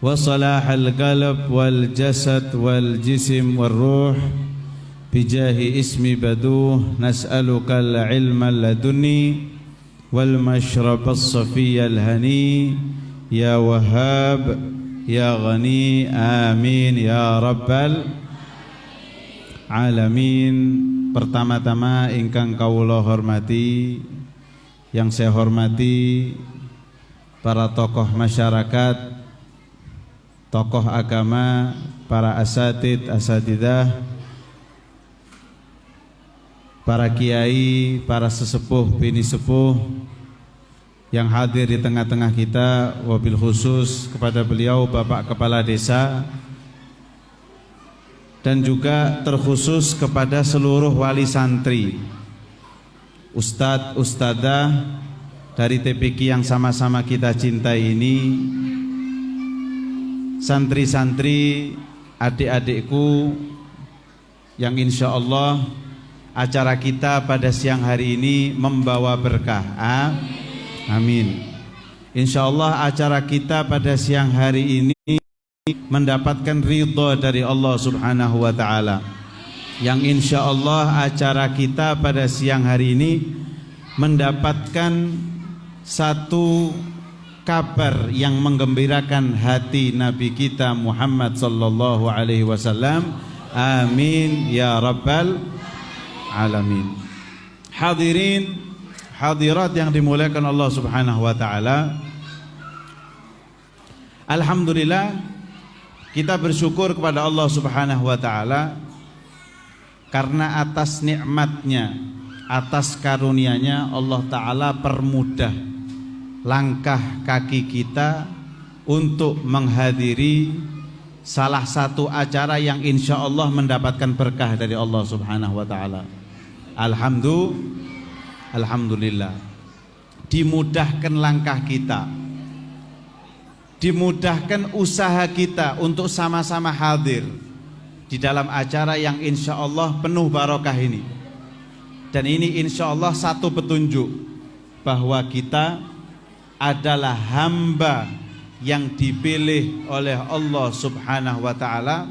وصلاح القلب والجسد والجسم والروح بجاه اسم بدوه نسألك العلم اللدني والمشرب الصفي الهني يا وهاب يا غني آمين يا رب العالمين. Pertama-tama ingkang kawula hormati, yang saya hormati para tokoh masyarakat, tokoh agama, para asatidah, para kiai, para sesepuh, bini sepuh yang hadir di tengah-tengah kita, wabil khusus kepada beliau Bapak Kepala Desa, dan juga terkhusus kepada seluruh wali santri, ustadz, ustadzah dari TPQ yang sama-sama kita cintai ini, santri-santri, adik-adikku yang insya Allah acara kita pada siang hari ini membawa berkah. Amin. Insya Allah acara kita pada siang hari ini mendapatkan ridha dari Allah Subhanahu wa ta'ala, yang insya Allah acara kita pada siang hari ini mendapatkan satu kabar yang menggembirakan hati Nabi kita Muhammad sallallahu alaihi wasallam. Amin ya rabbal alamin. Hadirin hadirat yang dimuliakan Allah Subhanahu wa ta'ala, alhamdulillah kita bersyukur kepada Allah Subhanahu wa ta'ala karena atas nikmatnya, atas karunia-Nya Allah Ta'ala permudah langkah kaki kita untuk menghadiri salah satu acara yang insya Allah mendapatkan berkah dari Allah Subhanahu wa ta'ala. Alhamdulillah, dimudahkan langkah kita, dimudahkan usaha kita untuk sama-sama hadir di dalam acara yang insya Allah penuh barokah ini. Dan ini insya Allah satu petunjuk bahwa kita adalah hamba yang dipilih oleh Allah Subhanahu wa ta'ala,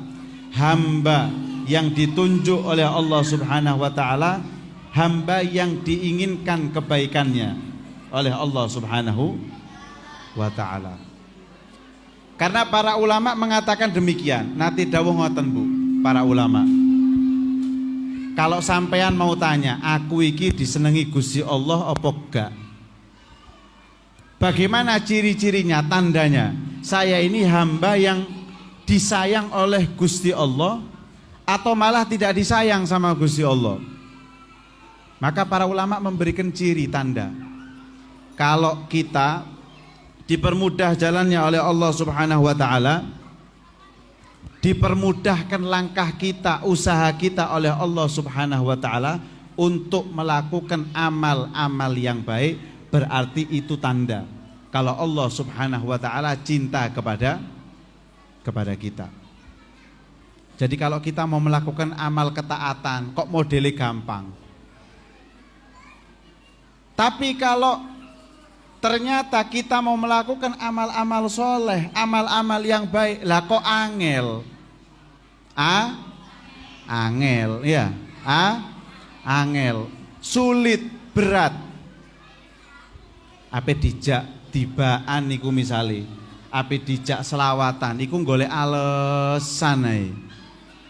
hamba yang ditunjuk oleh Allah Subhanahu wa ta'ala, hamba yang diinginkan kebaikannya oleh Allah Subhanahu wa ta'ala. Karena para ulama mengatakan demikian. Nanti dawuh ngoten Bu, para ulama, kalau sampean mau tanya, aku iki disenengi Gusti Allah apa enggak? Bagaimana ciri-cirinya, tandanya? Saya ini hamba yang disayang oleh Gusti Allah atau malah tidak disayang sama Gusti Allah? Maka para ulama memberikan ciri tanda. Kalau kita dipermudah jalannya oleh Allah Subhanahu wa ta'ala, dipermudahkan langkah kita, usaha kita oleh Allah Subhanahu wa ta'ala untuk melakukan amal-amal yang baik, berarti itu tanda kalau Allah Subhanahu wa ta'ala cinta kepada kita. Jadi kalau kita mau melakukan amal ketaatan, kok modelnya gampang. Tapi kalau ternyata kita mau melakukan amal-amal soleh, amal-amal yang baik, lah kok angel? Angel, ya, angel, sulit, berat. Apa dijak tibaan niku misale, apa dijak selawatan, iku golek alasan ae.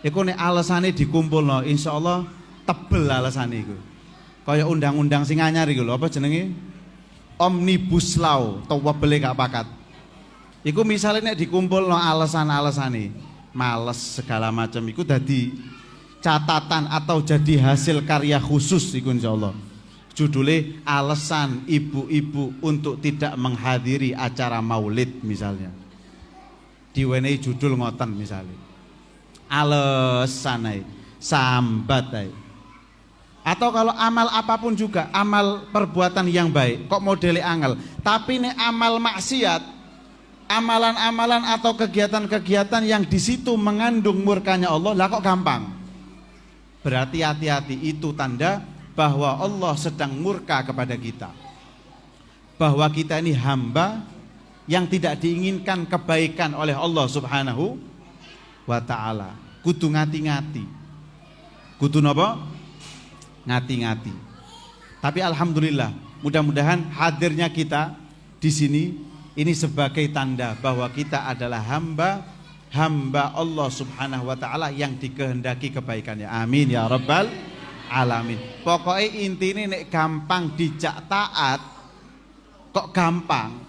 Iku nek alasane dikumpulno, insyaallah tebel alasane iku. Kaya undang-undang sing anyar iku lho, apa jenenge? Omnibus Law, tawa beli gak pakat. Iku misalnya nek dikumpul no alasan-alasane, males segala macam, iku dadi catatan atau jadi hasil karya khusus iku insyaallah. Judulnya alasan ibu-ibu untuk tidak menghadiri acara maulid misalnya. Diwenehi judul ngoten misalnya. Alasan ae, sambat ae. Atau kalau amal apapun juga, amal perbuatan yang baik, kok modelnya angel. Tapi ini amal maksiat, amalan-amalan atau kegiatan-kegiatan yang di situ mengandung murkanya Allah, lah kok gampang. Berarti hati-hati, itu tanda bahwa Allah sedang murka kepada kita. Bahwa kita ini hamba yang tidak diinginkan kebaikan oleh Allah Subhanahu wa taala. Kudu ngati-ngati. Kudu napa? Ngati-ngati. Tapi alhamdulillah, mudah-mudahan hadirnya kita di sini ini sebagai tanda bahwa kita adalah hamba Allah Subhanahu wa taala yang dikehendaki kebaikannya. Amin ya rabbal alamin. Pokoknya intine nek gampang dijak taat kok gampang.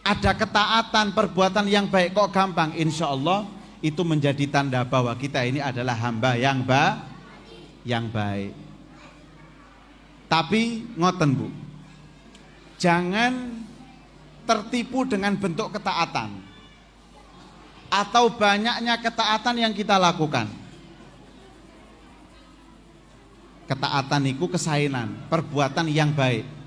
Ada ketaatan perbuatan yang baik kok gampang, insya Allah itu menjadi tanda bahwa kita ini adalah hamba yang baik. Tapi ngoten Bu, jangan tertipu dengan bentuk ketaatan atau banyaknya ketaatan yang kita lakukan. Ketaatan itu kesainan, perbuatan yang baik.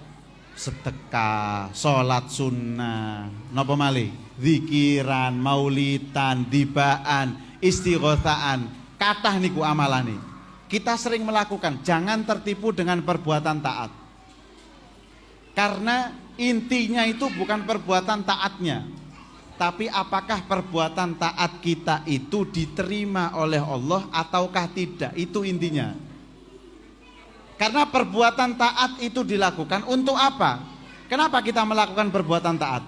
Sedekah, sholat sunnah, napa malih, zikiran, maulidan, dibaan, istighosaan, kathah niku amalane. Kita sering melakukan, jangan tertipu dengan perbuatan taat. Karena intinya itu bukan perbuatan taatnya, tapi apakah perbuatan taat kita itu diterima oleh Allah ataukah tidak, itu intinya. Karena perbuatan taat itu dilakukan untuk apa? Kenapa kita melakukan perbuatan taat?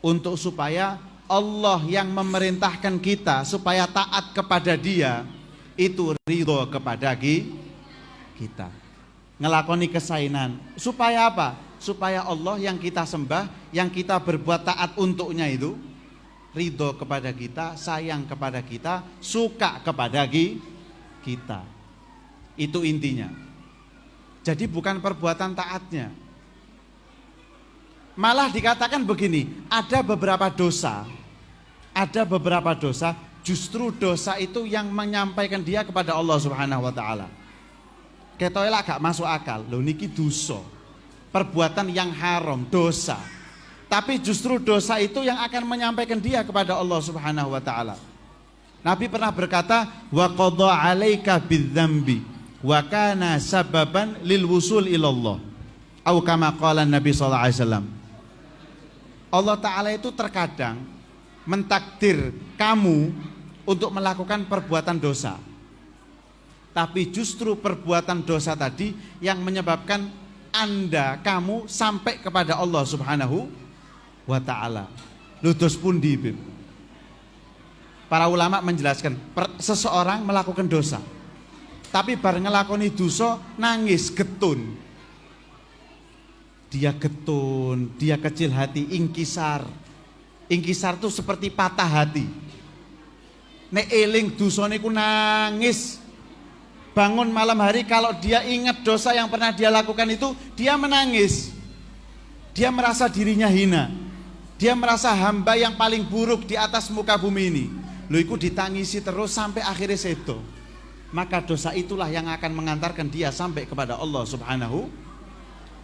Untuk supaya Allah yang memerintahkan kita supaya taat kepada Dia itu ridho kepada kita. Ngelakoni kesainan. Supaya apa? Supaya Allah yang kita sembah, yang kita berbuat taat untuknya itu ridho kepada kita, sayang kepada kita, suka kepada kita. Itu intinya. Jadi bukan perbuatan taatnya. Malah dikatakan begini, ada beberapa dosa justru dosa itu yang menyampaikan dia kepada Allah Subhanahu wa taala. Ketoke lak gak masuk akal. Lho niki dosa. Perbuatan yang haram, dosa. Tapi justru dosa itu yang akan menyampaikan dia kepada Allah Subhanahu wa taala. Nabi pernah berkata, "Wa qadha 'alaika bidzambi wa kana sababan lil wusul ilallah." Atau kama qala Nabi sallallahu alaihi wasallam. Allah taala itu terkadang mentakdir kamu untuk melakukan perbuatan dosa. Tapi justru perbuatan dosa tadi yang menyebabkan kamu sampai kepada Allah Subhanahu wa taala. Lutus pundi, Bib? Para ulama menjelaskan, seseorang melakukan dosa tapi bareng ngelakoni dosa nangis getun. Dia getun, dia kecil hati, ingkisar. Ingkisar itu seperti patah hati. Nek eling dosane ku nangis. Bangun malam hari kalau dia ingat dosa yang pernah dia lakukan itu, dia menangis. Dia merasa dirinya hina. Dia merasa hamba yang paling buruk di atas muka bumi ini. Lho iku ditangisi terus sampai akhirnya sedo. Maka dosa itulah yang akan mengantarkan dia sampai kepada Allah Subhanahu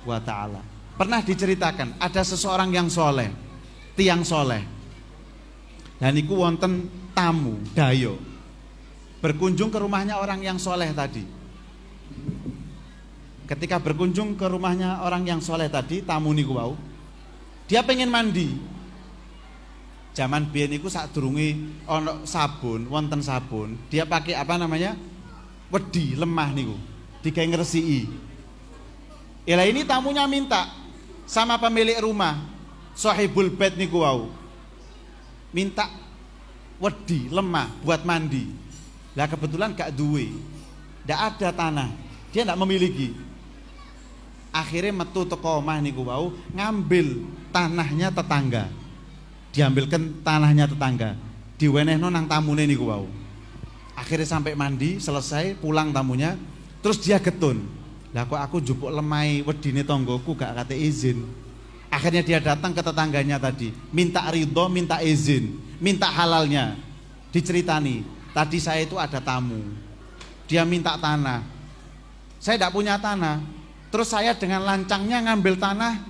wa ta'ala. Pernah diceritakan ada seseorang yang soleh, tiang soleh, dan iku wonten tamu dayo berkunjung ke rumahnya orang yang soleh tadi. Ketika berkunjung ke rumahnya orang yang soleh tadi, tamu niku wau, dia pengen mandi. Zaman biyen iku sadurunge ana sabun, wonten sabun, dia pakai apa namanya? Wedi lemah niku, digawe ngresiki. Lah ini tamunya minta sama pemilik rumah, sahibul bait niku wau. Minta wedi lemah buat mandi. Lah kebetulan gak duwe. Ndak ada tanah. Dia ndak memiliki. Akhirnya metu teko omah niku wau, ngambil tanahnya tetangga. Diambilkan tanahnya tetangga, diwenehno nang tamune niku wau. Akhirnya sampai mandi, selesai, pulang tamunya, terus dia getun. Lah kok aku jupuk lemai wedine tonggoku gak kate izin. Akhirnya dia datang ke tetangganya tadi, minta ridho, minta izin, minta halalnya. Diceritani, tadi saya itu ada tamu, dia minta tanah, saya tidak punya tanah. Terus saya dengan lancangnya ngambil tanah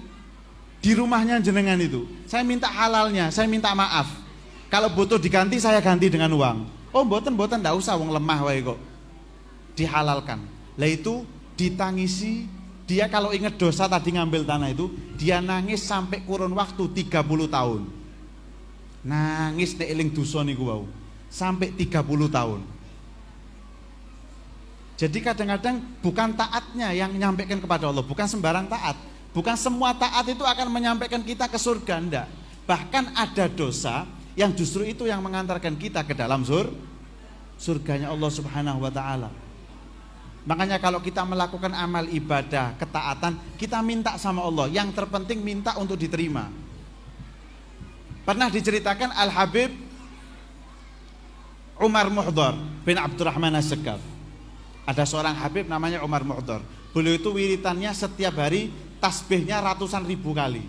di rumahnya jenengan itu. Saya minta halalnya, saya minta maaf. Kalau butuh diganti saya ganti dengan uang. Oh mboten ndak usah, wong lemah wae kok. Dihalalkan. Lah itu ditangisi Dia kalau ingat dosa tadi ngambil tanah itu, dia nangis sampai kurun waktu 30 tahun. Nangis nek eling dosa niku wau. Sampai 30 tahun. Jadi kadang-kadang bukan taatnya yang menyampaikan kepada Allah, bukan sembarang taat. Bukan semua taat itu akan menyampaikan kita ke surga, enggak. Bahkan ada dosa yang justru itu yang mengantarkan kita ke dalam surganya Allah Subhanahu wa taala. Makanya kalau kita melakukan amal ibadah, ketaatan, kita minta sama Allah. Yang terpenting minta untuk diterima. Pernah diceritakan Al-Habib Umar Muhdar bin Abdurrahman As-Sekaf. Ada seorang Habib namanya Umar Muhdar. Beliau itu wiritannya setiap hari tasbihnya ratusan ribu kali.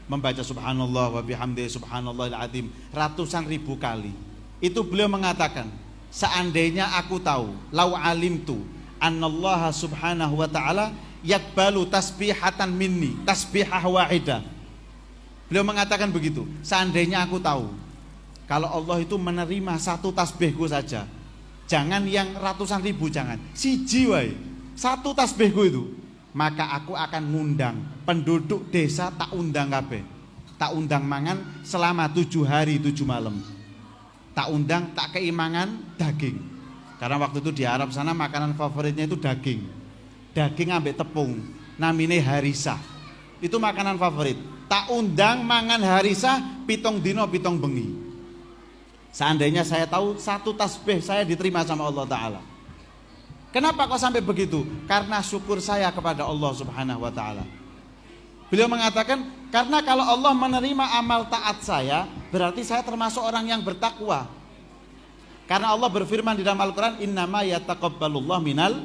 Membaca subhanallah wa bihamdihi subhanallahil azim ratusan ribu kali. Itu beliau mengatakan, seandainya aku tahu, lau alimtu annallaha subhanahu wa ta'ala yakbalu tasbihatan minni, tasbihah wahidah. Beliau mengatakan begitu, seandainya aku tahu kalau Allah itu menerima satu tasbihku saja, jangan yang ratusan ribu, jangan, siji wae, satu tasbihku itu, maka aku akan ngundang penduduk desa, tak undang kabeh, tak undang mangan selama 7 hari 7 malam. Tak undang, tak keimangan daging. Karena waktu itu di Arab sana makanan favoritnya itu daging. Daging ambek tepung, namine harisah. Itu makanan favorit. Tak undang mangan harisah 7 dino 7 bengi. Seandainya saya tahu satu tasbih saya diterima sama Allah Ta'ala. Kenapa kok sampai begitu? Karena syukur saya kepada Allah Subhanahu wa Ta'ala. Beliau mengatakan, karena kalau Allah menerima amal taat saya, berarti saya termasuk orang yang bertakwa. Karena Allah berfirman di dalam Al-Quran, innama yataqabbalullah minal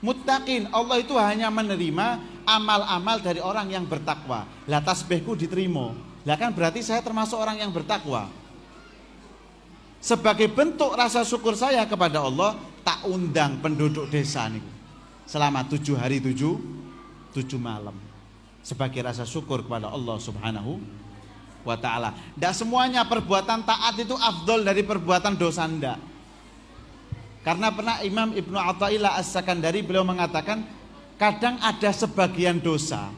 muttaqin. Allah itu hanya menerima amal-amal dari orang yang bertakwa. Lah tasbihku diterima. Lah kan berarti saya termasuk orang yang bertakwa. Sebagai bentuk rasa syukur saya kepada Allah, tak undang penduduk desa nih selama 7 hari 7 malam. Sebagai rasa syukur kepada Allah Subhanahu wa ta'ala. Tidak semuanya perbuatan taat itu afdol dari perbuatan dosa, ndak. Karena pernah Imam Ibnu Athaillah As-Sakandari beliau mengatakan, kadang ada sebagian dosa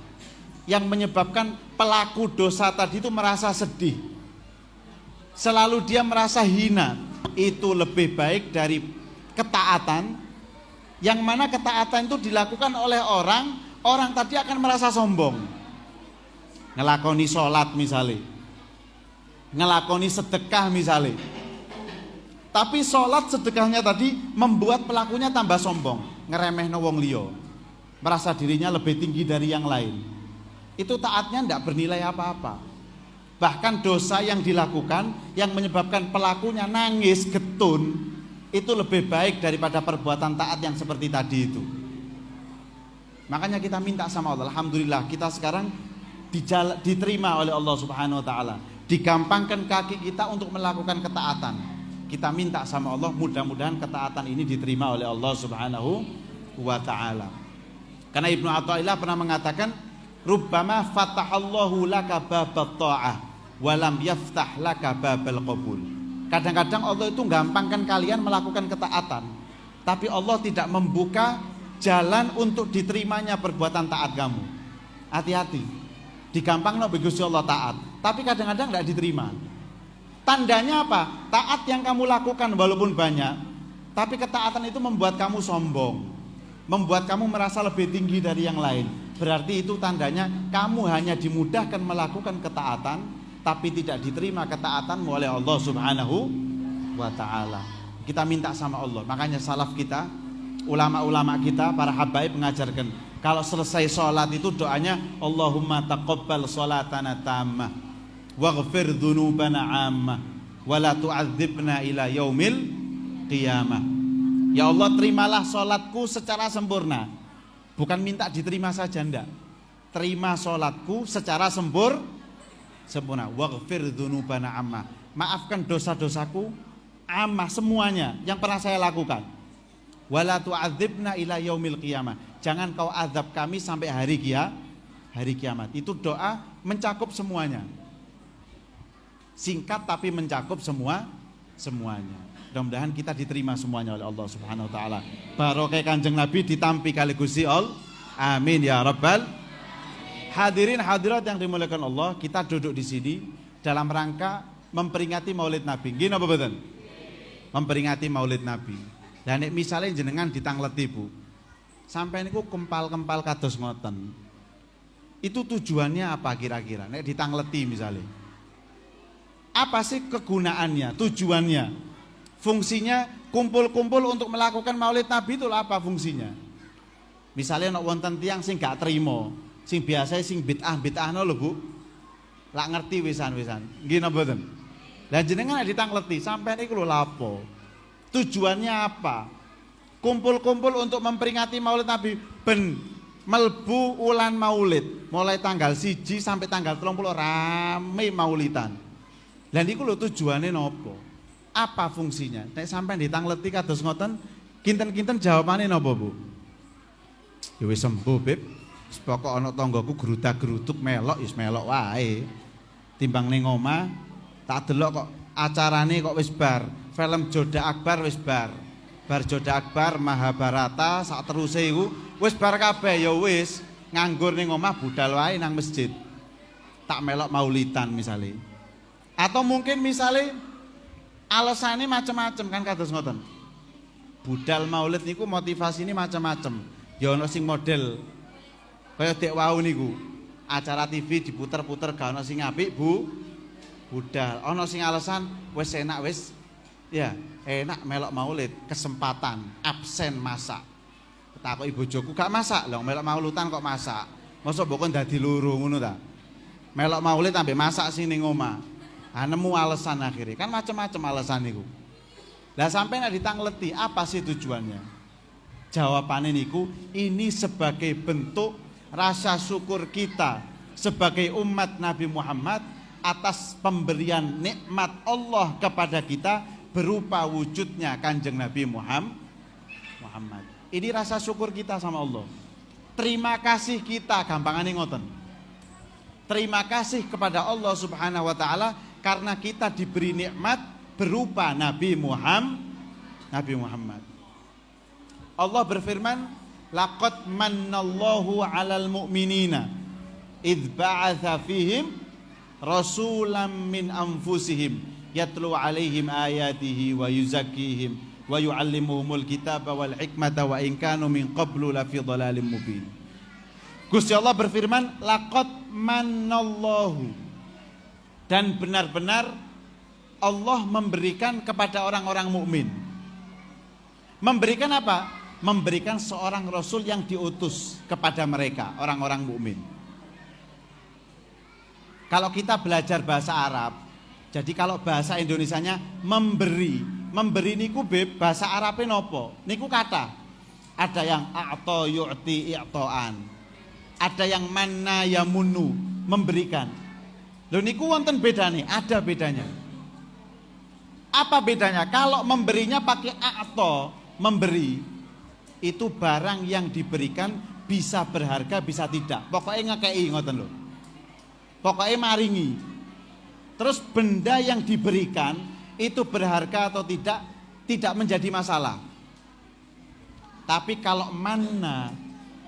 yang menyebabkan pelaku dosa tadi itu merasa sedih. Selalu dia merasa hina. Itu lebih baik dari ketaatan, yang mana ketaatan itu dilakukan oleh orang tadi akan merasa sombong. Ngelakoni sholat misalnya, ngelakoni sedekah misalnya. Tapi sholat sedekahnya tadi membuat pelakunya tambah sombong, ngeremehno wong liya, merasa dirinya lebih tinggi dari yang lain. Itu taatnya tidak bernilai apa-apa. Bahkan dosa yang dilakukan yang menyebabkan pelakunya nangis getun, itu lebih baik daripada perbuatan taat yang seperti tadi itu. Makanya kita minta sama Allah, alhamdulillah kita sekarang diterima oleh Allah Subhanahu wa ta'ala. Digampangkan kaki kita untuk melakukan ketaatan. Kita minta sama Allah, mudah-mudahan ketaatan ini diterima oleh Allah Subhanahu wa ta'ala. Karena Ibnu Athaillah pernah mengatakan, rubbama fatahallahu laka babat ta'ah walam yaftah laka babal qabul. Kadang-kadang Allah itu gampangkan kalian melakukan ketaatan, tapi Allah tidak membuka jalan untuk diterimanya perbuatan taat kamu. Hati-hati. Digampangno Gusti Allah taat, tapi kadang-kadang tidak diterima. Tandanya apa? Taat yang kamu lakukan walaupun banyak, tapi ketaatan itu membuat kamu sombong, membuat kamu merasa lebih tinggi dari yang lain. Berarti itu tandanya kamu hanya dimudahkan melakukan ketaatan, tapi tidak diterima ketaatanmu oleh Allah Subhanahu wa ta'ala. Kita minta sama Allah. Makanya salaf kita, ulama-ulama kita, para habaib mengajarkan, kalau selesai sholat itu doanya, Allahumma taqabbal sholatana tammah waghfir dhunubana ammah wa la tu'adzibna ila yaumil qiyamah. Ya Allah, terimalah sholatku secara sempurna. Bukan minta diterima saja, enggak. Terima sholatku secara sempurna. Waghfir dzunubana amma. Maafkan dosa-dosaku amma, semuanya yang pernah saya lakukan. Wala tu'adzibna ila yaumil qiyamah. Jangan kau azab kami sampai hari kiamat. Itu doa mencakup semuanya. Singkat tapi mencakup semuanya. Mudah-mudahan kita diterima semuanya oleh Allah Subhanahu wa taala. Barokah Kanjeng Nabi ditampi kali Gusti Allah. Amin ya rabbal. Hadirin hadirat yang dimuliakan Allah, kita duduk di sini dalam rangka memperingati Maulid Nabi. Nggih napa mboten? Memperingati Maulid Nabi. Lah nek misale jenengan ditangleti, Bu. Sampai niku kempal-kempal kados ngoten. Itu tujuannya apa kira-kira? Nek ditangleti misalnya. Apa sih kegunaannya, tujuannya? Fungsinya kumpul-kumpul untuk melakukan Maulid Nabi itu apa fungsinya? Misalnya nek wonten tiyang sing gak trimo, sing biasa sing bid'ah-bid'ahno lho, Bu. Lak ngerti wisan-wisan. Nggih napa mboten? Lah jenengan ditangleti sampean iku lho lapo? Tujuannya apa? Kumpul-kumpul untuk memperingati Maulid Nabi ben melbu ulan Maulid, mulai tanggal 1 sampai tanggal 30 rame maulidan. Lah niku lho tujuane napa? Apa fungsinya? Nek sampean ditangleti kados ngoten, kinten-kinten jawabane napa, Bu? Ya wis sembuh, Beb. Pokok ana tanggaku gerudak-geruduk melok wis melok wae. Timbang ning omah tak delok kok acarane kok wis bar. Film Joda Akbar wis bar. Bar Joda Akbar, Mahabharata sak teruse iku wis bar kabeh ya wis nganggur ning omah budal wae nang masjid. Tak melok maulidan misale. Atau mungkin misale alasane macam-macam kan kados ngoten. Budal maulid niku motivasine macam-macam. Ya ana sing model kaya dek wau niku. Acara TV diputer-puter gak ana sing apik, Bu. Budal. Ana sing alasan wis enak wis. Ya, enak melok maulid, kesempatan, absen masak. Takoki bojoku gak masak, lho melok maulutan kok masak. Mosok mbok kon dadi loro ngono ta. Melok maulid ambek masak sing ning omah. Ah nemu alasan akhirnya. Kan macam-macam alasan niku. Lah sampai nek ditangleti apa sih tujuannya? Jawabannya niku ini sebagai bentuk rasa syukur kita sebagai umat Nabi Muhammad atas pemberian nikmat Allah kepada kita berupa wujudnya Kanjeng Nabi Muhammad. Ini rasa syukur kita sama Allah. Terima kasih kita, gampangane ngoten. Terima kasih kepada Allah Subhanahu wa taala karena kita diberi nikmat berupa Nabi Muhammad. Allah berfirman, laqad mannallahu 'alal mu'minina idz ba'atsa fihim rasulan min anfusihim yatlu 'alaihim ayatihi wa yuzakkihim wa yu'allimuhumul kitaba wal hikmata wa in kanu min qablu lafi dhalalin mubin. Gusti Allah berfirman, laqad mannallahu, dan benar-benar Allah memberikan kepada orang-orang mukmin. Memberikan apa? Memberikan seorang rasul yang diutus kepada mereka, orang-orang mukmin. Kalau kita belajar bahasa Arab, jadi kalau bahasa Indonesianya memberi niku beb bahasa Arabnya nopo? Niku kata. Ada yang a'ta yu'ti i'taan. Ada yang manna yamunu, memberikan. Lho niku wonten bedane, ada bedanya. Apa bedanya? Kalau memberinya pakai a'ta, memberi, itu barang yang diberikan bisa berharga bisa tidak. Pokoknya ngekei ngoten lho. Pokoknya maringi. Terus benda yang diberikan itu berharga atau tidak menjadi masalah. Tapi kalau manna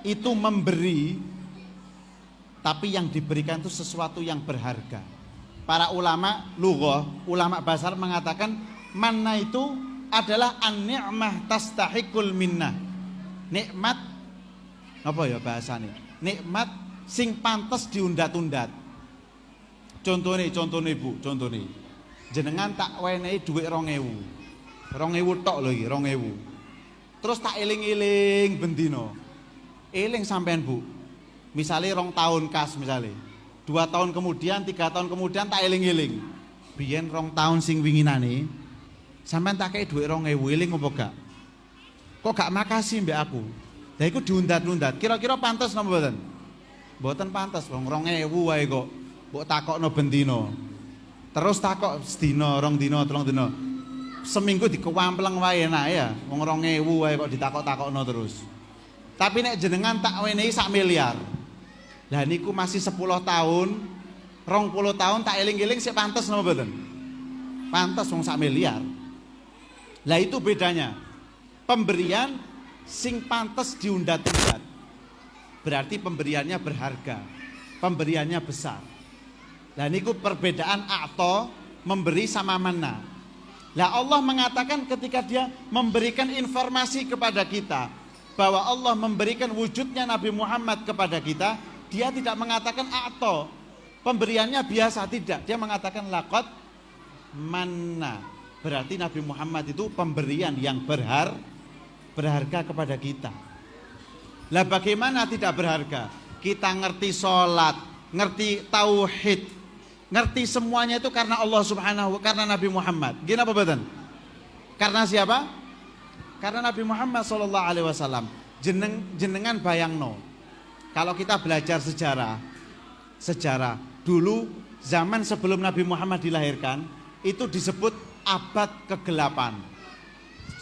itu memberi, tapi yang diberikan itu sesuatu yang berharga. Para ulama lughah, ulama bahasa Arab mengatakan manna itu adalah an-ni'mah tastahiqul minnah. Nikmat apa ya bahasane? Nikmat sing pantes diundat-undat. Contohnya Bu, contohnya jenengan tak wenehi dhuwit 2000. 2000 tok lho iki, 2000. Terus tak eling-eling bendino. Eling sampean Bu. Misale 2 tahun kas misale. 2 tahun kemudian, 3 tahun kemudian tak eling-eling. Biyen 2 tahun sing winginane sampean tak kei dhuwit 2000, eling apa gak? Kok gak makasih mbek aku? Lah iku diundat-undat. Kira-kira pantes napa mboten? Mboten pantes, wong 2000 wae kok. Mbok takokno bendino. Terus takok sedina, 2 dina, 3 dina. Seminggu dikewampleng wae enak ya. Wong 2000 wae kok ditakok-takokno terus. Tapi nek jenengan tak wenehi 1 miliar. Lah niku masih 10 tahun, 20 tahun tak eling-eling sik pantes napa mboten? Pantes wong 1 miliar. Lah itu bedanya. Pemberian sing pantes diundat-undat. berarti pemberiannya berharga, pemberiannya besar. Dan itu perbedaan a'ta, memberi sama mana. Lah Allah mengatakan ketika dia memberikan informasi kepada kita bahwa Allah memberikan wujudnya Nabi Muhammad kepada kita, dia tidak mengatakan a'ta, pemberiannya biasa, tidak. Dia mengatakan laqad manna. Berarti Nabi Muhammad itu pemberian yang berharga kepada kita. Lah bagaimana tidak berharga? Kita ngerti sholat, ngerti tauhid, ngerti semuanya itu karena Allah Subhanahu, karena Nabi Muhammad. Gini apa betul? Karena siapa? Karena Nabi Muhammad sallallahu alaihi wasallam. Jenengan bayangno. Kalau kita belajar sejarah dulu zaman sebelum Nabi Muhammad dilahirkan itu disebut abad kegelapan.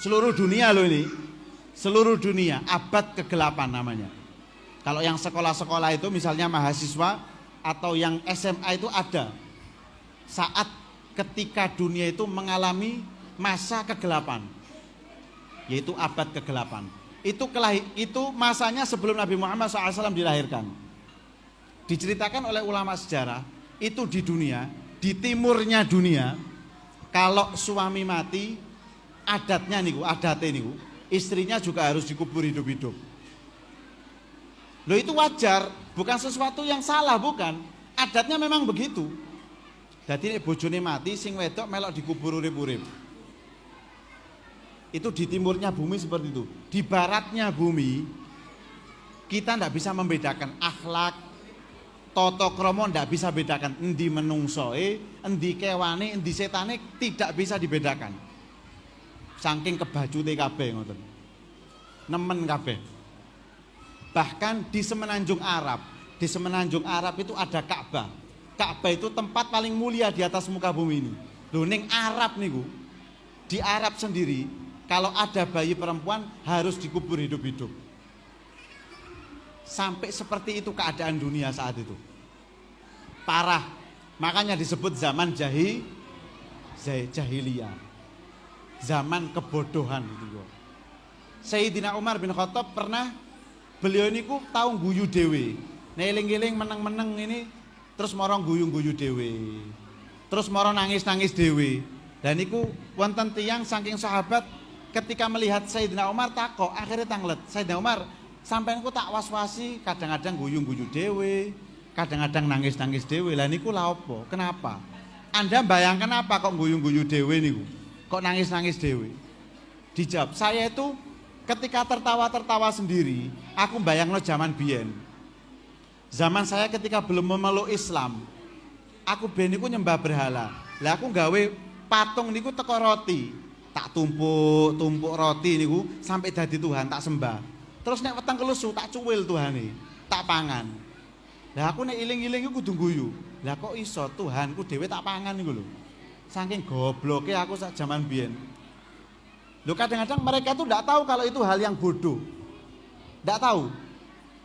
Seluruh dunia loh ini. Seluruh dunia abad kegelapan namanya. Kalau yang sekolah-sekolah itu misalnya mahasiswa atau yang SMA itu ada saat ketika dunia itu mengalami masa kegelapan, yaitu abad kegelapan. Itu masanya sebelum Nabi Muhammad SAW dilahirkan. Diceritakan oleh ulama sejarah itu di dunia, di timurnya dunia, kalau suami mati adatnya niku, istrinya juga harus dikubur hidup-hidup. Loh itu wajar, bukan sesuatu yang salah, bukan. Adatnya memang begitu. Jadi bojone mati sing wedok melok dikubur urip-urip. Itu di timurnya bumi seperti itu. Di baratnya bumi kita tidak bisa membedakan akhlak, tata krama, tidak bisa bedakan endi menungsoe, endi kewane, endi setane, tidak bisa dibedakan. Saking kebajute kabeh ngoten. Nemen kabeh. Bahkan di semenanjung Arab itu ada Ka'bah. Ka'bah itu tempat paling mulia di atas muka bumi ini. Lho ning Arab niku, di Arab sendiri kalau ada bayi perempuan harus dikubur hidup-hidup. Sampai seperti itu keadaan dunia saat itu. Parah. Makanya disebut zaman jahiliyah. Zaman kebodohan gitu. Sayyidina Umar bin Khattab pernah, beliau niku tahu guyu dewe. Neling-eling meneng-meneng ini terus moro guyu-guyu dewe. Terus moro nangis-nangis dewe. Dan niku wonten tiyang saking sahabat ketika melihat Sayyidina Umar takok, akhirnya tanglet. Sayyidina Umar, sampeyan ku tak was-wasi kadang-kadang guyu-guyu dewe, kadang-kadang nangis-nangis dewe. Lah niku lha apa? Kenapa? Anda bayangkan apa kok guyu-guyu dewe niku? Kok nangis-nangis dewe? Dijawab, saya itu ketika tertawa-tertawa sendiri, aku bayangno zaman biyen. Zaman saya ketika belum memeluk Islam, aku ben niku nyembah berhala. Lah aku gawe patung niku teko roti. Tak tumpuk roti niku sampai dadi Tuhan, tak sembah. Terus nek weteng kelusu tak cuwil Tuhane, tak pangan. Lah aku nek iling-iling iku kudu guyu. Lah kok iso Tuhanku dhewe tak pangan niku lho. Saking gobloke aku sak zaman biyen. Loh kadang-kadang mereka tuh enggak tahu kalau itu hal yang bodoh. Enggak tahu.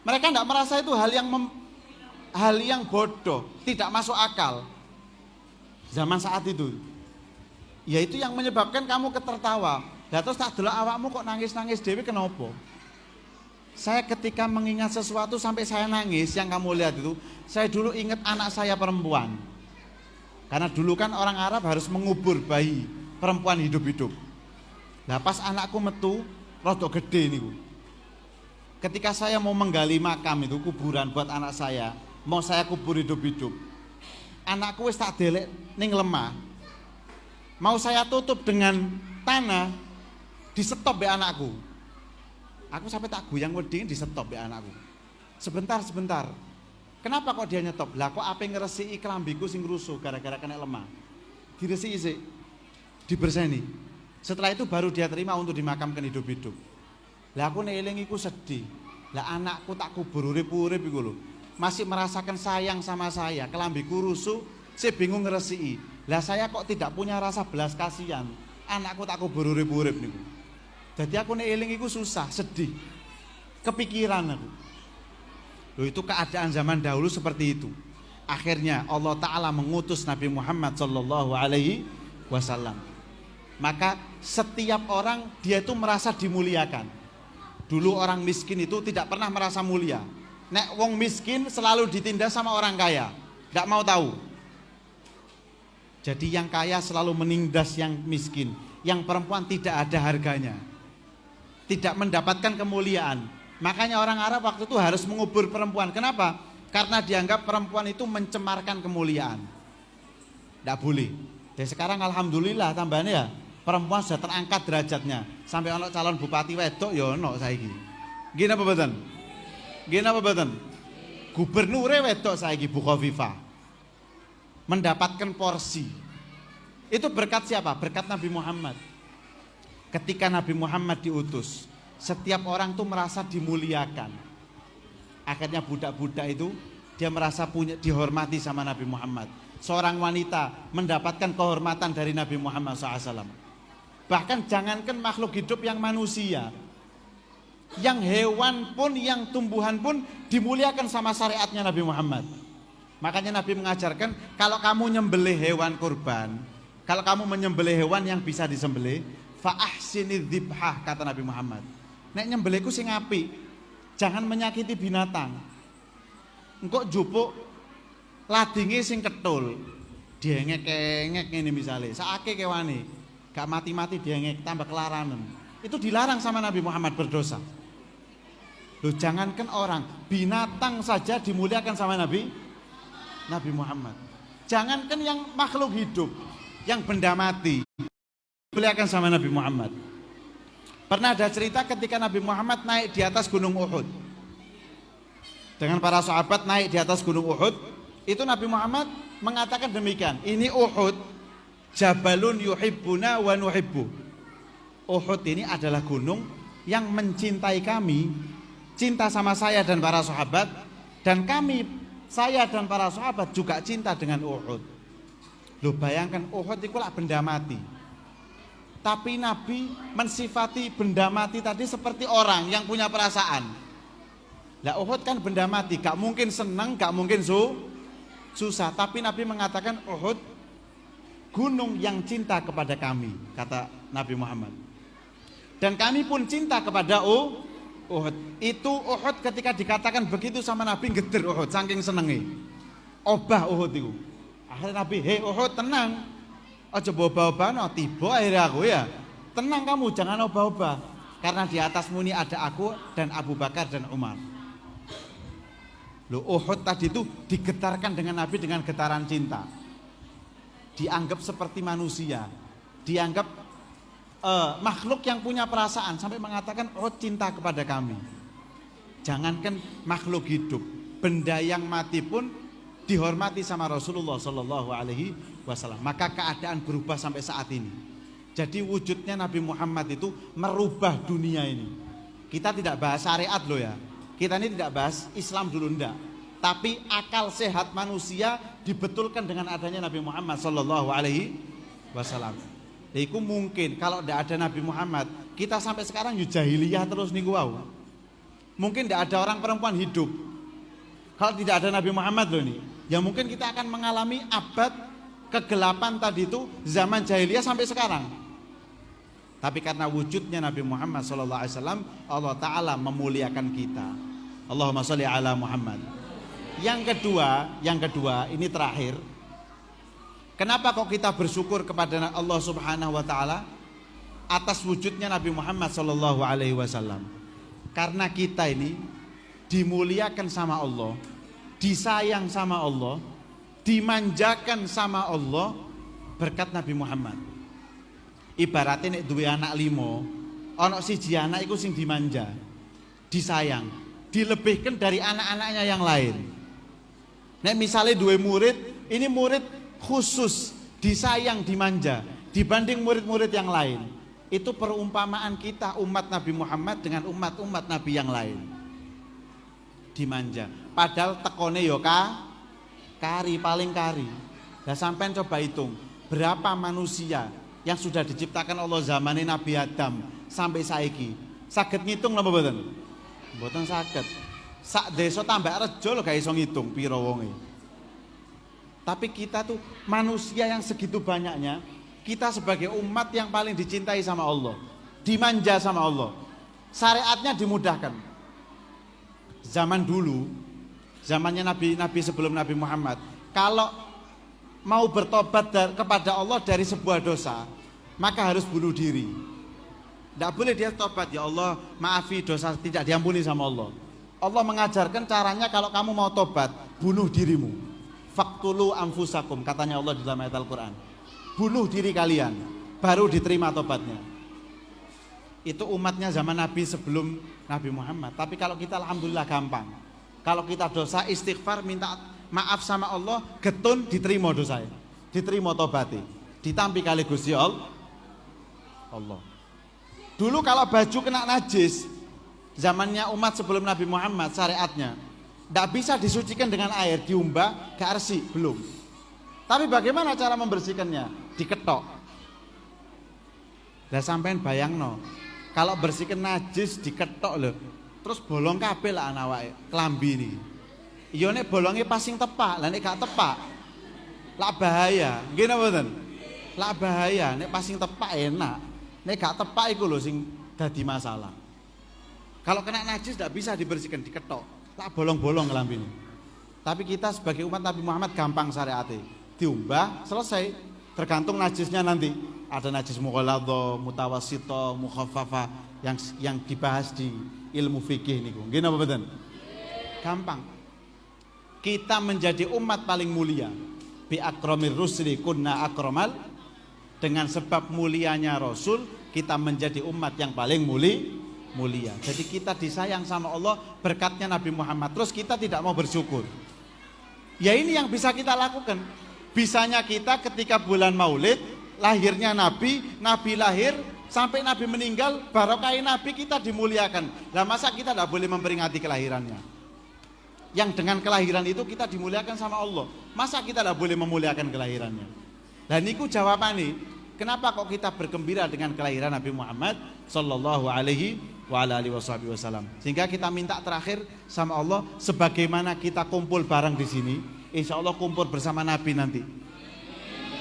Mereka enggak merasa itu hal yang bodoh, tidak masuk akal. Zaman saat itu. Ya itu yang menyebabkan kamu ketertawa. Lah terus tak delok awakmu kok nangis-nangis dhewe kenapa? Saya ketika mengingat sesuatu sampai saya nangis yang kamu lihat itu, saya dulu ingat anak saya perempuan. Karena dulu kan orang Arab harus mengubur bayi perempuan hidup-hidup. Lah pas anakku metu rada gede niku. Ketika saya mau menggali makam itu kuburan buat anak saya, mau saya kubur hidup-hidup. Anakku wis tak delek ning lemah. Mau saya tutup dengan tanah, disetop be anakku. Aku sampai tak goyang wedine disetop be anakku. Sebentar. Kenapa kok dia nyetop? Lah kok ape ngresiki kelambiku sing rusuh gara-gara kena lemah. Diresiki sik. Diberseni. Setelah itu baru dia terima untuk dimakamkan hidup-hidup. Lah aku nek eling iku sedih. Lah anakku tak kubur urip-urip iku lho. Masih merasakan sayang sama saya, kelambiku rusuh, saya bingung ngresiki. Lah saya kok tidak punya rasa belas kasihan. Anakku tak kubur urip-urip niku. Jadi aku nek eling iku susah, sedih. Kepikiran aku. Loh itu keadaan zaman dahulu seperti itu. Akhirnya Allah Ta'ala mengutus Nabi Muhammad sallallahu alaihi wasallam. Maka setiap orang dia itu merasa dimuliakan. Dulu orang miskin itu tidak pernah merasa mulia. Nek wong miskin selalu ditindas sama orang kaya, nggak mau tahu. Jadi yang kaya selalu menindas yang miskin, yang perempuan tidak ada harganya, tidak mendapatkan kemuliaan. Makanya orang Arab waktu itu harus mengubur perempuan. Kenapa? Karena dianggap perempuan itu mencemarkan kemuliaan. Tidak boleh. Dan sekarang alhamdulillah tambahannya ya, perempuan sudah terangkat derajatnya. Sampai ono calon bupati wedok ya ono saiki. Gini apa mboten? Gini apa mboten? Gubernure wedok saiki Bu Khofifah. Mendapatkan porsi. Itu berkat siapa? Berkat Nabi Muhammad. Ketika Nabi Muhammad diutus, setiap orang tuh merasa dimuliakan. Akhirnya budak-budak itu dia merasa punya dihormati sama Nabi Muhammad. Seorang wanita mendapatkan kehormatan dari Nabi Muhammad SAW. Bahkan jangankan makhluk hidup yang manusia, yang hewan pun, yang tumbuhan pun dimuliakan sama syariatnya Nabi Muhammad. Makanya Nabi mengajarkan, kalau kamu nyembelih hewan kurban, kalau kamu menyembelih hewan yang bisa disembelih, fa ahsinidz dzibhah, kata Nabi Muhammad. Nek nyembelihku sing apik, jangan menyakiti binatang. Engkau jupuk ladinge sing ketul, diengek-engek ngene misale, sakake kewane, gak mati-mati diengek, tambah kelaranan. Itu dilarang sama Nabi Muhammad, berdosa. Loh, jangankan orang, binatang saja dimuliakan sama Nabi Muhammad. Jangankan yang makhluk hidup, yang benda mati dimuliakan sama Nabi Muhammad. Pernah ada cerita ketika Nabi Muhammad naik di atas gunung Uhud, dengan para sahabat naik di atas gunung Uhud, itu Nabi Muhammad mengatakan demikian, ini Uhud jabalun yuhibbuna wa nuhibbu. Uhud ini adalah gunung yang mencintai kami, cinta sama saya dan para sahabat, dan kami, saya dan para sahabat juga cinta dengan Uhud. Loh, bayangkan Uhud itu lah benda mati, tapi Nabi mensifati benda mati tadi seperti orang yang punya perasaan. Lah Uhud kan benda mati, gak mungkin senang, gak mungkin susah. Tapi Nabi mengatakan Uhud gunung yang cinta kepada kami, kata Nabi Muhammad. Dan kami pun cinta kepada Uhud. Itu Uhud ketika dikatakan begitu sama Nabi, geder Uhud, saking senengi. Obah Uhud itu. Akhirnya Nabi, hei Uhud, tenang, aja obah-obah, no, tiba akhirnya aku ya. Tenang kamu, jangan obah-obah, karena di atasmu ini ada aku dan Abu Bakar dan Umar. Loh, Uhud tadi itu digetarkan dengan Nabi dengan getaran cinta. Dianggap seperti manusia, dianggap makhluk yang punya perasaan, sampai mengatakan Uhud cinta kepada kami. Jangankan makhluk hidup, benda yang mati pun dihormati sama Rasulullah Sallallahu Alaihi Wasallam. Maka keadaan berubah sampai saat ini. Jadi wujudnya Nabi Muhammad itu merubah dunia ini. Kita tidak bahas syariat loh ya. Kita ini tidak bahas Islam dulu, enggak. Tapi akal sehat manusia dibetulkan dengan adanya Nabi Muhammad Sallallahu Alaihi Wasallam. Itu mungkin kalau tidak ada Nabi Muhammad, kita sampai sekarang jahiliyah terus nih wow. Mungkin tidak ada orang perempuan hidup kalau tidak ada Nabi Muhammad loh nih. Ya mungkin kita akan mengalami abad kegelapan tadi itu, zaman jahiliyah sampai sekarang. Tapi karena wujudnya Nabi Muhammad SAW, Allah Ta'ala memuliakan kita. Allahumma sholli ala Muhammad. Yang kedua, ini terakhir. Kenapa kok kita bersyukur kepada Allah Subhanahu wa Ta'ala atas wujudnya Nabi Muhammad SAW? Karena kita ini dimuliakan sama Allah, disayang sama Allah, dimanjakan sama Allah berkat Nabi Muhammad. Ibaratnya nek duwe anak 5, ana siji anak iku sing dimanja, disayang, dilebihkan dari anak-anaknya yang lain. Nek misalnya duwe murid, ini murid khusus, disayang, dimanja dibanding murid-murid yang lain. Itu perumpamaan kita umat Nabi Muhammad dengan umat-umat Nabi yang lain. Dimanja. Padahal tekone yo kari paling kari. Nah sampean coba hitung berapa manusia yang sudah diciptakan Allah zamane Nabi Adam sampai saiki. Saged ngitung napa mboten? Mboten saged. Sak desa tambah rejo lho gak iso ngitung pira wonge. Tapi kita tuh manusia yang segitu banyaknya, kita sebagai umat yang paling dicintai sama Allah, dimanja sama Allah. Syariatnya dimudahkan. zaman dulu, zamannya nabi sebelum Nabi Muhammad, kalau mau bertobat kepada Allah dari sebuah dosa, maka harus bunuh diri. Tidak boleh dia tobat, ya Allah maafi dosa, tidak diampuni sama Allah. Allah mengajarkan caranya kalau kamu mau tobat, bunuh dirimu. Faqtulu anfusakum, katanya Allah di dalam ayat Al-Quran. Bunuh diri kalian, baru diterima tobatnya. Itu umatnya zaman Nabi sebelum Nabi Muhammad. Tapi kalau kita alhamdulillah gampang. Kalau kita dosa istighfar, minta maaf sama Allah, getun diterima dosanya, diterima tobatnya, ditampi kali Gusti Allah. Dulu kalau baju kena najis, zamannya umat sebelum Nabi Muhammad, syariatnya tidak bisa disucikan dengan air, diumbah ke arsi, belum. Tapi bagaimana cara membersihkannya? Diketok. Lah sampean bayangno, kalau bersihkan najis diketok loh, terus bolong kabeh lah anak wae, kelambi ini. Iya nek bolongnya pasing tepak, lah nek gak tepak, lah bahaya. Nggih napa mboten? Lah bahaya, nek pasing tepak enak. Nek gak tepak iku lho sing dadi masalah. Kalau kena najis tidak bisa dibersihkan, diketok, tak bolong-bolong kelambine. Tapi kita sebagai umat Nabi Muhammad gampang syariatnya, diumbah, selesai. Tergantung najisnya nanti. Ada najis mughalladha, mutawassithah, mukhaffafah yang dibahas di ilmu fikih niku. Nggih napa mboten? Gampang. Kita menjadi umat paling mulia. Bi akramir rusuli kunna akramal. Dengan sebab mulianya Rasul, kita menjadi umat yang paling mulia. Jadi kita disayang sama Allah berkatnya Nabi Muhammad. Terus kita tidak mau bersyukur. Ya ini yang bisa kita lakukan. Bisanya kita ketika bulan Maulid, lahirnya Nabi lahir sampai Nabi meninggal, barokai Nabi kita dimuliakan. Lah masa kita tidak boleh memperingati kelahirannya? Yang dengan kelahiran itu kita dimuliakan sama Allah. Masa kita tidak boleh memuliakan kelahirannya? Dan niku jawabannya, kenapa kok kita bergembira dengan kelahiran Nabi Muhammad sallallahu alaihi wasallam. Sehingga kita minta terakhir sama Allah, sebagaimana kita kumpul bareng di sini, insya Allah kumpul bersama Nabi nanti.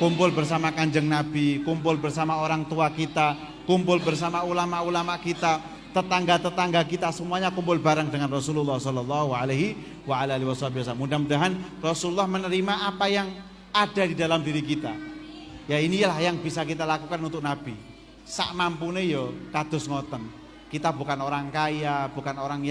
Kumpul bersama kanjeng Nabi, kumpul bersama orang tua kita, kumpul bersama ulama-ulama kita, tetangga-tetangga kita, semuanya kumpul bareng dengan Rasulullah sallallahu alaihi wasallam. Mudah-mudahan Rasulullah menerima apa yang ada di dalam diri kita. Ya inilah yang bisa kita lakukan untuk Nabi. Sak mampune yo kados ngoten. Kita bukan orang kaya, bukan orang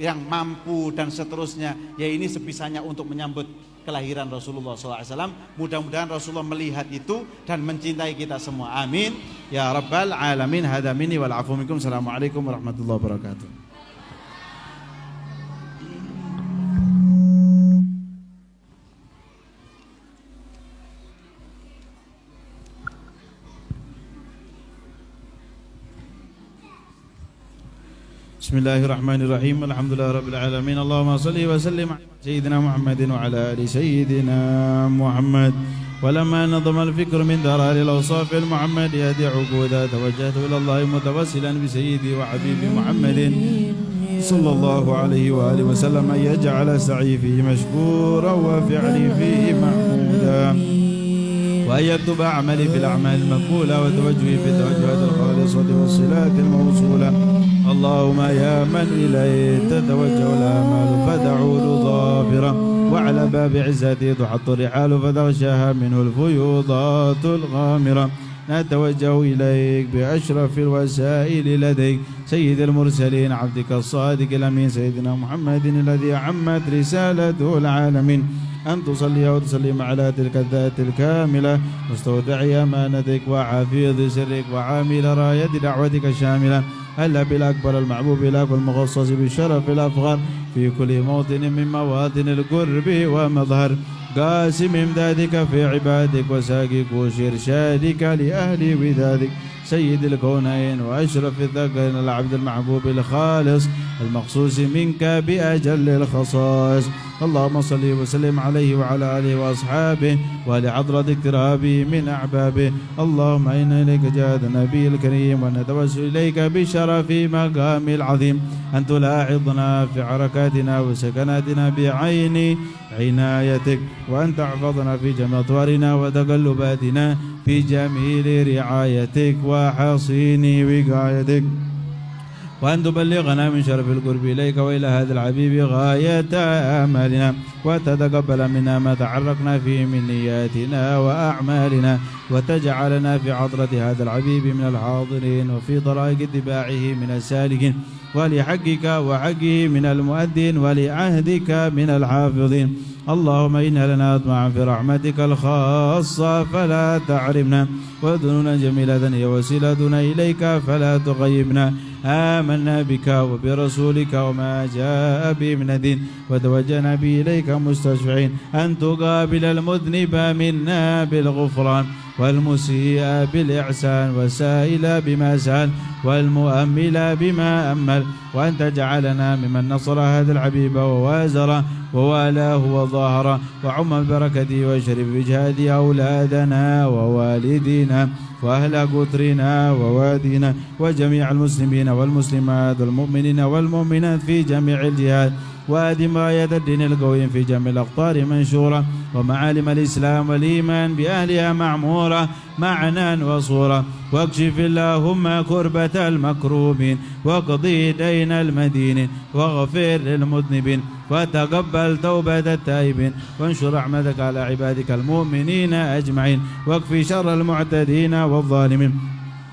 yang mampu dan seterusnya. Ya ini sebisanya untuk menyambut kelahiran Rasulullah SAW. Mudah-mudahan Rasulullah melihat itu dan mencintai kita semua. Amin. Ya Rabbal Alamin. Hadza minni wal afu minkum. Assalamualaikum warahmatullahi wabarakatuh. Bismillahirrahmanirrahim. Alhamdulillah rabbil alamin. Allahumma salli wa sallim ala sayyidina Muhammadin wa ala ali sayyidina Muhammad. ولما نظم الفكر من درار الأوصاف المحمدية عقودا توجهت إلى الله متوسلا بسيدي وحبيبي محمد صلى الله عليه وآله وسلم أن يجعل سعي فيه مشكورا وفعلي فيه محمودا وأن يكتب عملي في الأعمال المقبولة وتوجهي في التوجهات الخالصة والصلات الموصولة. اللهم يا من إليه تتوجه الآمال فتعود ظافرة وعلى باب عزته تحط الرحال فتغشاها منه الفيوضات الغامرة. نتوجه إليك بأشرف الوسائل لديك سيد المرسلين عبدك الصادق الأمين سيدنا محمد الذي عمت رسالته العالمين. أن تصلي وتسلم على تلك الذات الكاملة مستودع أمانتك وحفيظ سرك وعامل راية دعوتك الشاملة هلا بالأكبر المحبوب لك والمخصص بالشرف الأفخر في كل موطن من مواطن القرب ومظهر قاسم إمدادك في عبادك وساقك وشرشادك لأهل ودادك سيد الكونين وأشرف الذكرين العبد المحبوب الخالص المخصوص منك بأجل الخصائص. اللهم صل وسلم عليه وعلى آله وأصحابه ولعضرة اقترابه من أحبابه. اللهم إنا إليك جاء النبي الكريم ونتوسل إليك بشرف مقام العظيم أن تلاحظنا في حركاتنا وسكناتنا بعين عنايتك وأن تحفظنا في جميع أطوارنا وتقلباتنا في جميل رعايتك وحصين وقايتك. وأن تبلغنا من شرف القرب إليك وإلى هذا الحبيب غاية آمالنا، وتتقبل منا ما تعرقنا فيه من نياتنا وأعمالنا، وتجعلنا في حضرة هذا الحبيب من الحاضرين، وفي طرائق اتباعه من السالكين، ولحقك وحقه من المؤدين، ولعهدك من الحافظين. اللهم إنا لنا أطمع في رحمتك الخاصة فلا تحرمنا، وذنونا جميلة هي وسيلتنا إليك فلا تغيبنا. آمنا بك وبرسولك وما جاء به من الدين، وتوجهنا به إليك مستشفعين أن تقابل المذنب منا بالغفران، والمسيء بالإحسان، والسائل بما سأل، والمؤمل بما أمل، وأن تجعلنا ممن نصر هذا الحبيب ووازره ووالاه وظاهره، وعم ببركته وشرف بجهاد أولادنا ووالدينا وأهل قطرنا ووادينا وجميع المسلمين والمسلمات والمؤمنين والمؤمنات في جميع الجهات، وأدم راية الدين القويم في جميع الأقطار منشورة، ومعالم الإسلام والإيمان بأهلها معمورة معنا وصورة، واكشف اللهم كربة المكروبين، واقضي دين المدينين، واغفر للمذنبين، وتقبل توبة التائبين، وانشر رحمتك على عبادك المؤمنين أجمعين، واكفي شر المعتدين والظالمين،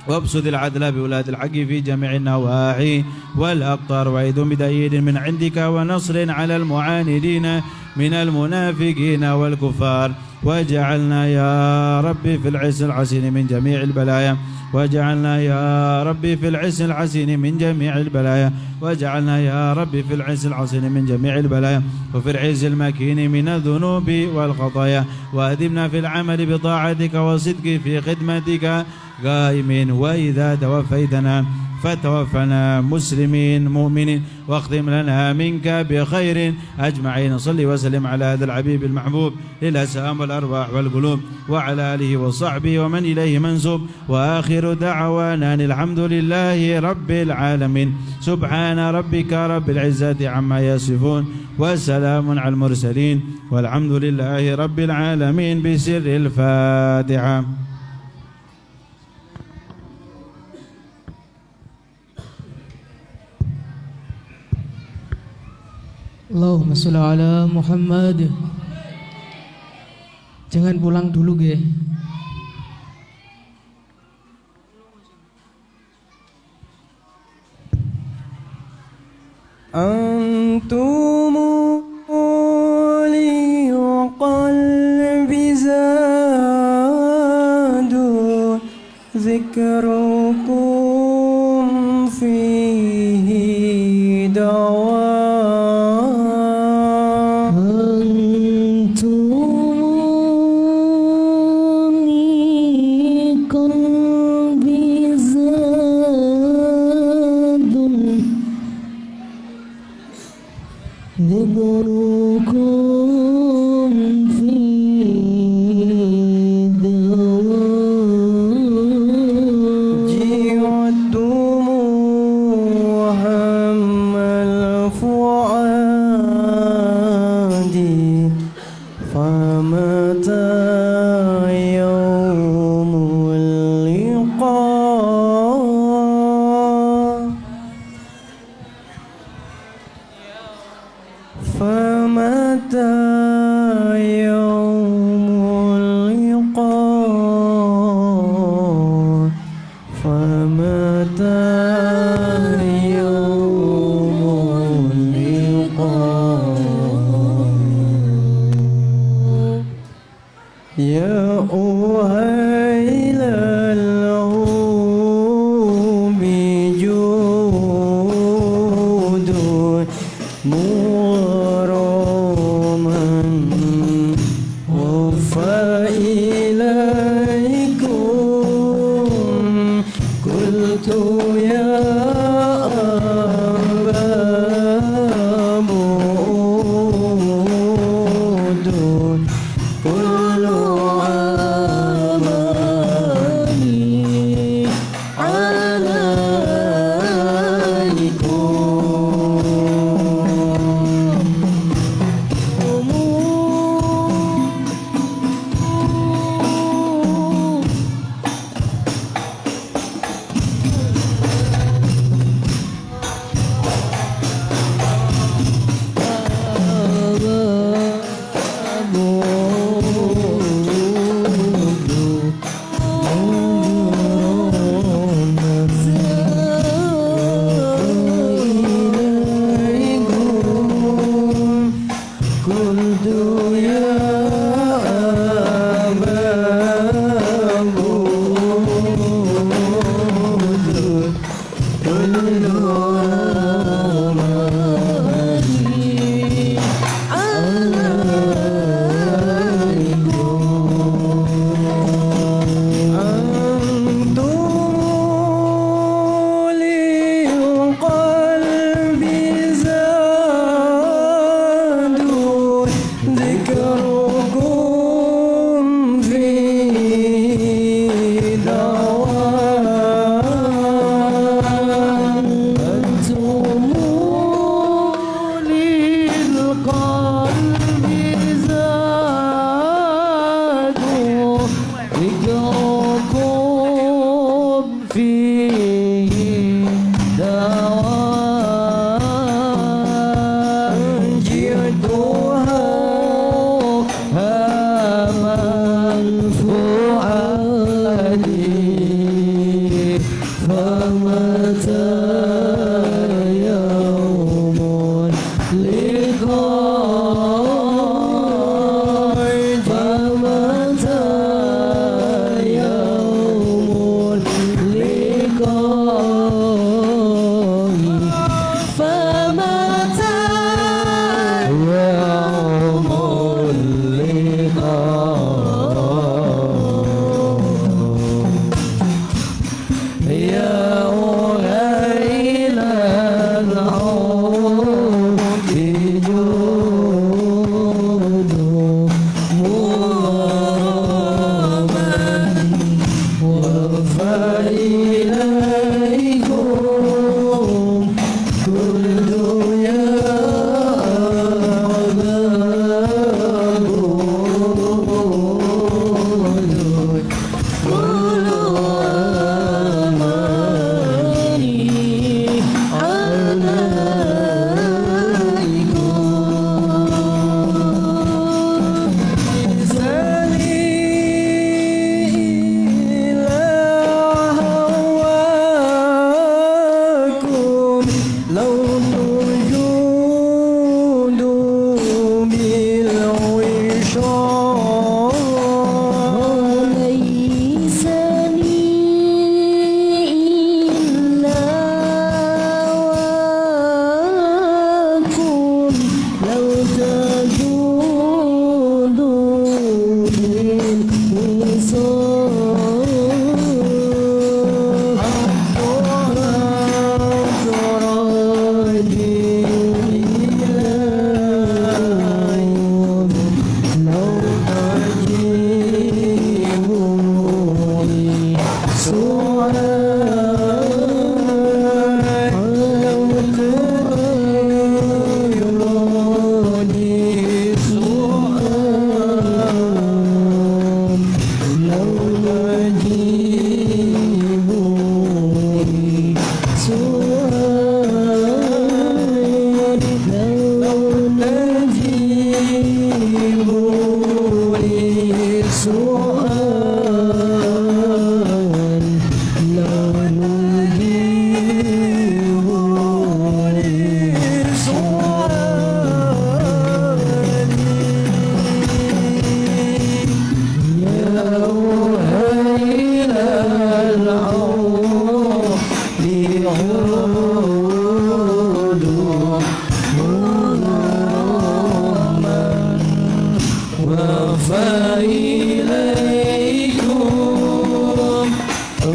وابسط العدل بولاة الحق في جميع النواحي والأقطار، وأيدهم بتأييد من عندك ونصر على المعاندين من المنافقين والكفار، واجعلنا يا ربي في العز الحسين من جميع البلايا، واجعلنا يا ربي في العز الحسين من جميع البلايا، واجعلنا يا ربي في العز الحسين من جميع البلايا، وفي العز المكين من الذنوب والخطايا، وأدمنا في العمل بطاعتك وصدق في خدمتك قائمين، وإذا توفيتنا فتوفنا مسلمين مؤمنين، واختم لنا منك بخير أجمعين. صل وسلم على هذا الحبيب المحبوب للأسهام والأرواح والقلوب، وعلى آله وصحبه ومن إليه منسوب، وآخر دعوانا الحمد لله رب العالمين. سبحان ربك رب العزة عما يصفون، وسلام على المرسلين، والحمد لله رب العالمين. بسر الفاتحة. Allahumma sholli ala Muhammad. Jangan pulang dulu, ge. Antum li qalbi zadu zikrukum fihi dawa. إليكم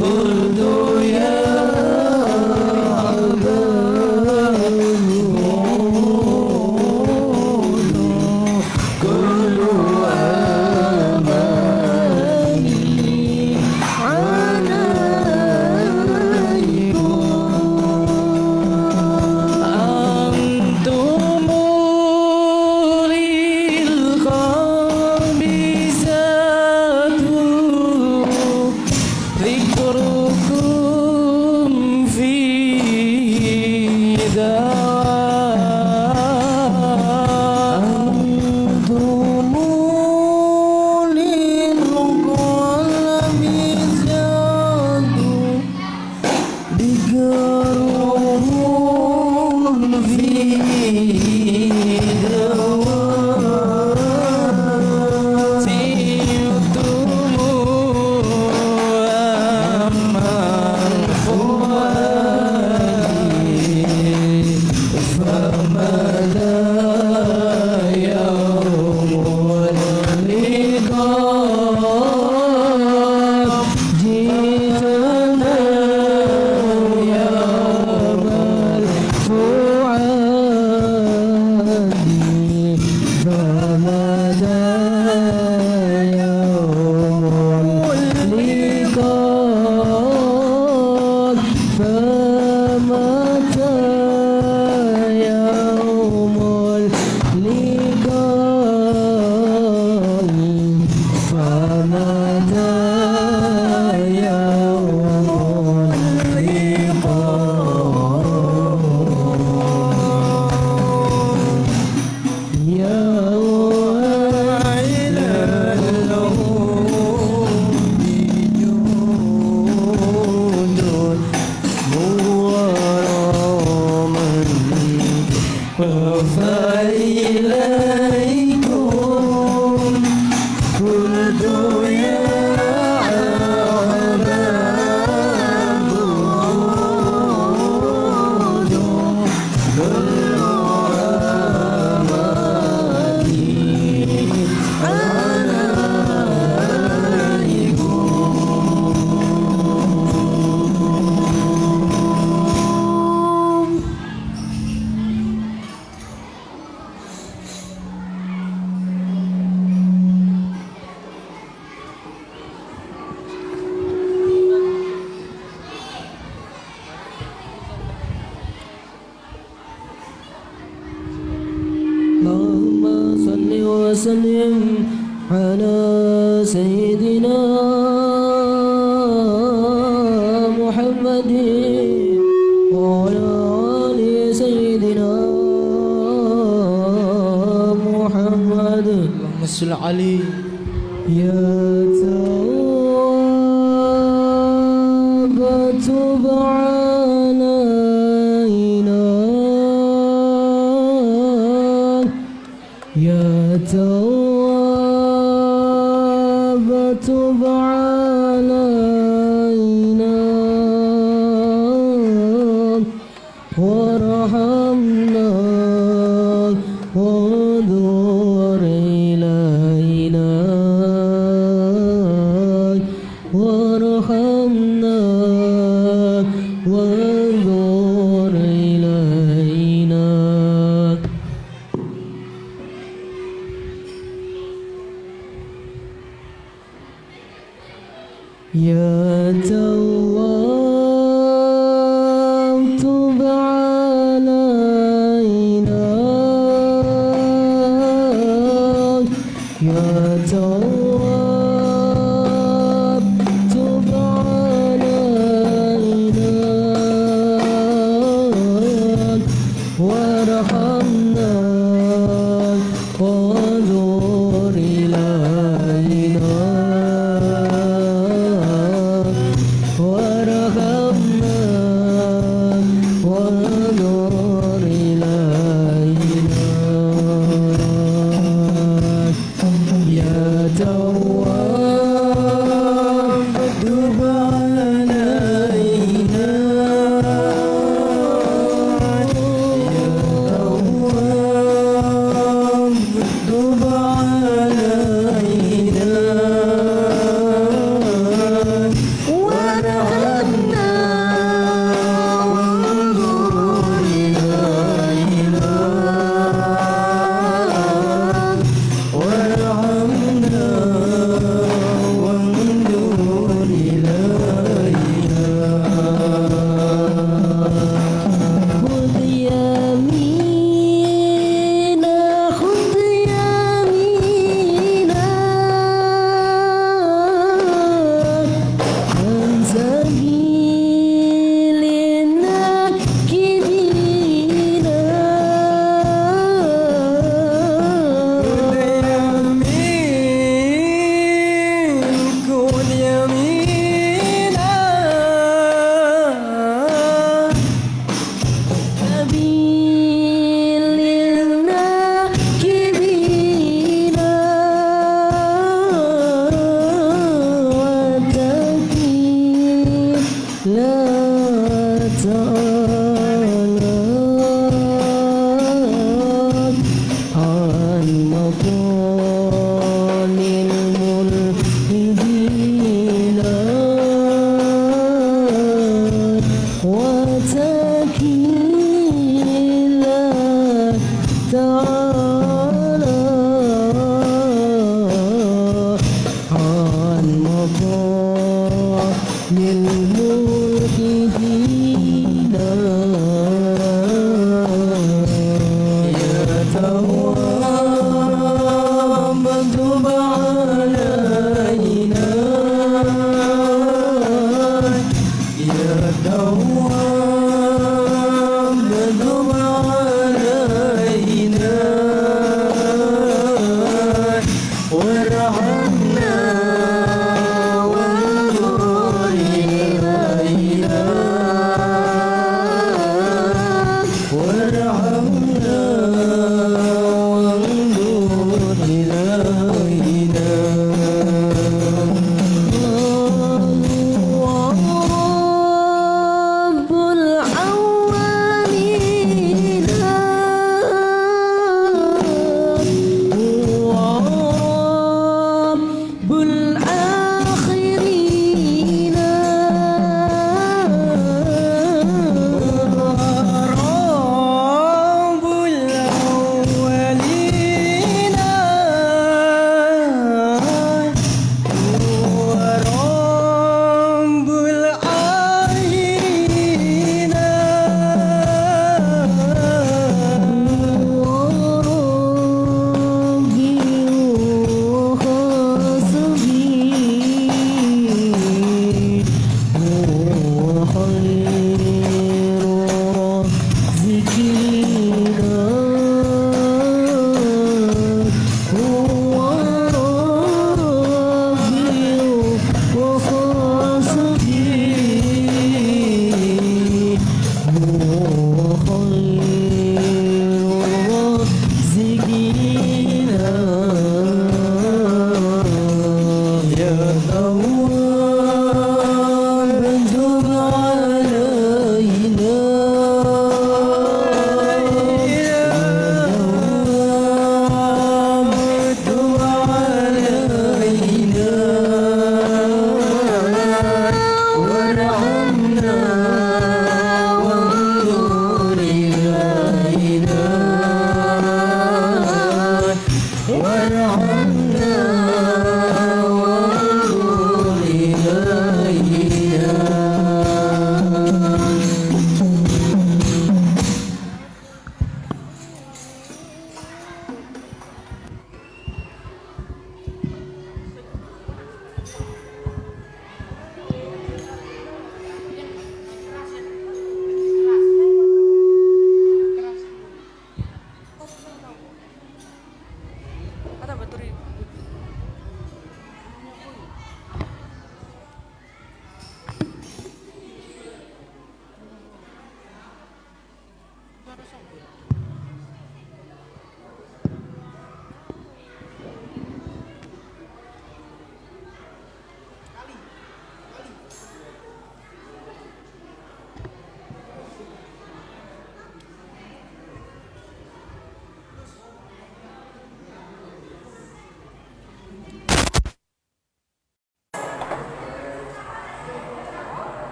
قلت يا وسلم على سيدنا محمد وعلى آل سيدنا محمد اللهم صل عليه يا تواب تب علينا يا تواب تب علينا وارحمنا وانظر إلينا وارحمنا وانظر إلينا يا تواب تب علينا يا تواب تب علينا وارحمنا وانظر إلينا وارحمنا وانظر إلينا يا تواب تب علينا يا تواب تب علينا وارحمنا وانظر إلينا وارحمنا وانظر إلينا خذ يمينا خذ يمينا عن سبيل الناكبين خذ يمينا سبيل الناكبين وتكي لا تعالى عن مقال الملحدين وتكي لا تعالى عن مقال الملحدين